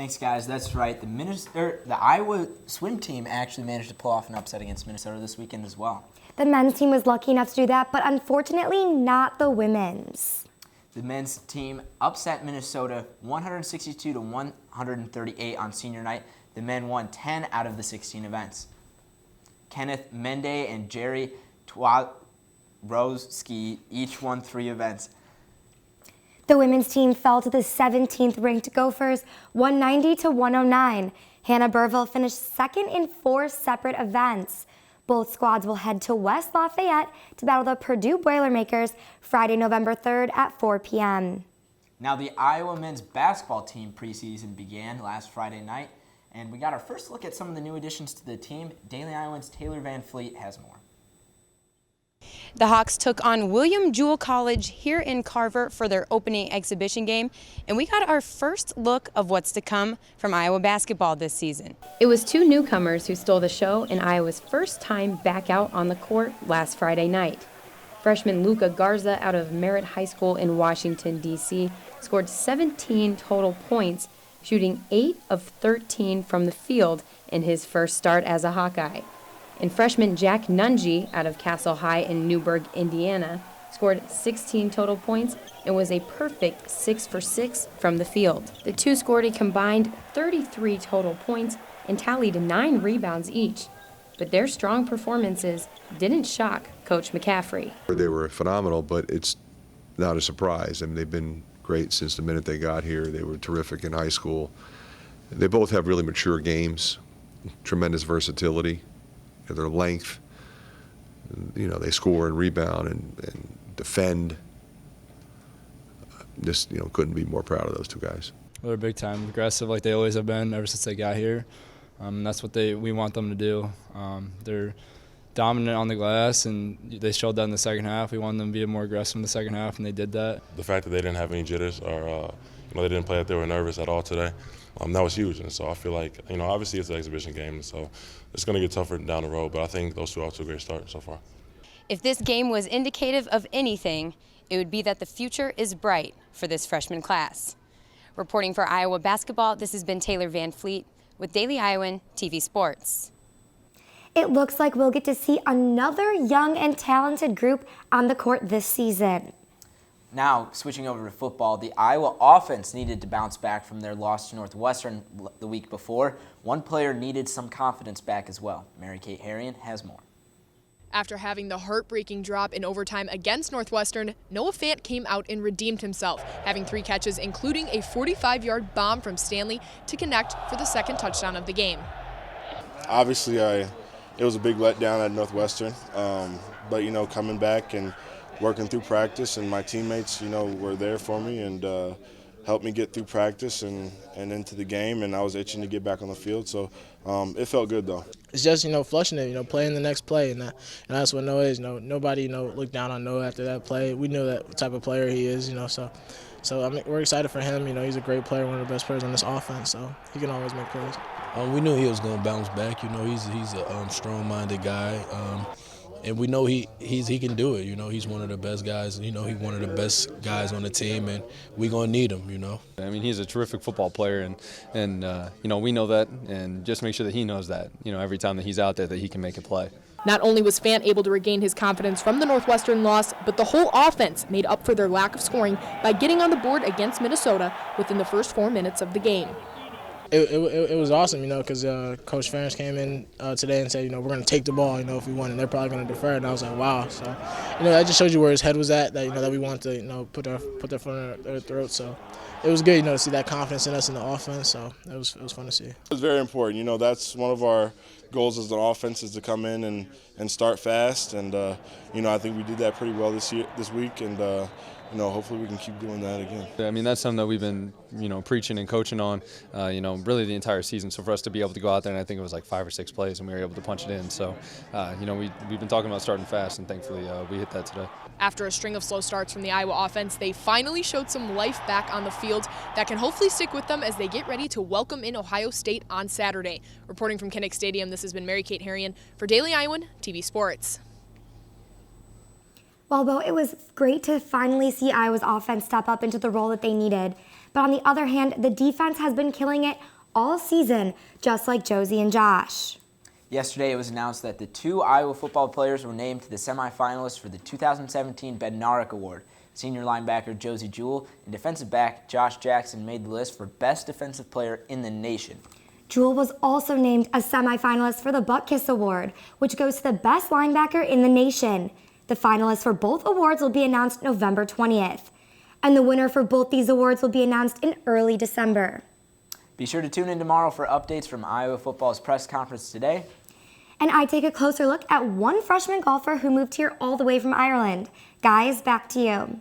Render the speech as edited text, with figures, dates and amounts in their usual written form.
Thanks, guys. That's right. The Iowa swim team actually managed to pull off an upset against Minnesota this weekend as well. The men's team was lucky enough to do that, but unfortunately not the women's. The men's team upset Minnesota 162 to 138 on senior night. The men won 10 out of the 16 events. Kenneth Mende and Jerry Twarowski each won 3 events. The women's team fell to the 17th ranked Gophers 190 to 109. Hannah Burville finished second in 4 separate events. Both squads will head to West Lafayette to battle the Purdue Boilermakers Friday, November 3rd at 4 p.m. Now, the Iowa men's basketball team preseason began last Friday night, and we got our first look at some of the new additions to the team. Daily Iowan's Taylor Van Fleet has more. The Hawks took on William Jewell College here in Carver for their opening exhibition game, and we got our first look of what's to come from Iowa basketball this season. It was 2 newcomers who stole the show in Iowa's first time back out on the court last Friday night. Freshman Luca Garza out of Merritt High School in Washington, D.C. scored 17 total points, shooting 8 of 13 from the field in his first start as a Hawkeye. And freshman Jack Nungy out of Castle High in Newburgh, Indiana, scored 16 total points and was a perfect 6 for 6 from the field. The two scored a combined 33 total points and tallied 9 rebounds each. But their strong performances didn't shock Coach McCaffrey. They were phenomenal, but it's not a surprise. I mean, they've been great since the minute they got here. They were terrific in high school. They both have really mature games, tremendous versatility. Their length, they score and rebound and defend. Just, couldn't be more proud of those 2 guys. They're big time aggressive like they always have been ever since they got here. That's what we want them to do. They're dominant on the glass, and they showed that in the second half. We wanted them to be more aggressive in the second half, and they did that. The fact that they didn't have any jitters or they didn't play like they were nervous at all today, that was huge. And so I feel like, obviously it's an exhibition game, so it's going to get tougher down the road, but I think those 2 are off to a great start so far. If this game was indicative of anything, it would be that the future is bright for this freshman class. Reporting for Iowa basketball, this has been Taylor Van Fleet with Daily Iowan TV Sports. It looks like we'll get to see another young and talented group on the court this season. Now, switching over to football, the Iowa offense needed to bounce back from their loss to Northwestern the week before. One player needed some confidence back as well. Mary Kate Harrion has more. After having the heartbreaking drop in overtime against Northwestern, Noah Fant came out and redeemed himself, having 3 catches, including a 45-yard bomb from Stanley to connect for the second touchdown of the game. Obviously, it was a big letdown at Northwestern, but, coming back and working through practice, and my teammates, were there for me and helped me get through practice and into the game, and I was itching to get back on the field, so it felt good though. It's just, flushing it, playing the next play, and that's what Noah is. Nobody, looked down on Noah after that play. We knew that type of player he is, so we're excited for him. He's a great player, one of the best players on this offense, so he can always make plays. We knew he was going to bounce back. He's a strong-minded guy. And we know he can do it. He's one of the best guys. He's one of the best guys on the team, and we're gonna need him. I mean, he's a terrific football player, and we know that, and just make sure that he knows that. Every time that he's out there, that he can make a play. Not only was Fant able to regain his confidence from the Northwestern loss, but the whole offense made up for their lack of scoring by getting on the board against Minnesota within the first 4 minutes of the game. It was awesome, because Coach Ferentz came in today and said, we're going to take the ball, if we want, and they're probably going to defer. And I was like, wow. So, that just shows you where his head was at, that, that we want to, put their foot in their throat. So it was good, to see that confidence in us in the offense. So it was fun to see. It was very important. That's one of our goals as an offense is to come in and start fast. And, I think we did that pretty well this week. And, hopefully we can keep doing that again. I mean, that's something that we've been, preaching and coaching on, really the entire season. So for us to be able to go out there, and I think it was like 5 or 6 plays, and we were able to punch it in. So, we've been talking about starting fast, and thankfully we hit that today. After a string of slow starts from the Iowa offense, they finally showed some life back on the field that can hopefully stick with them as they get ready to welcome in Ohio State on Saturday. Reporting from Kinnick Stadium, this has been Mary Kate Harrion for Daily Iowan TV Sports. Well, Bo, it was great to finally see Iowa's offense step up into the role that they needed. but on the other hand, the defense has been killing it all season, just like Josie and Josh. Yesterday, it was announced that the 2 Iowa football players were named to the semifinalists for the 2017 Bednarik Award. Senior linebacker Josie Jewell and defensive back Josh Jackson made the list for Best Defensive Player in the nation. Jewell was also named a semifinalist for the Butkus Award, which goes to the best linebacker in the nation. The finalists for both awards will be announced November 20th, and the winner for both these awards will be announced in early December. Be sure to tune in tomorrow for updates from Iowa football's press conference today. And I take a closer look at one freshman golfer who moved here all the way from Ireland. Guys, back to you.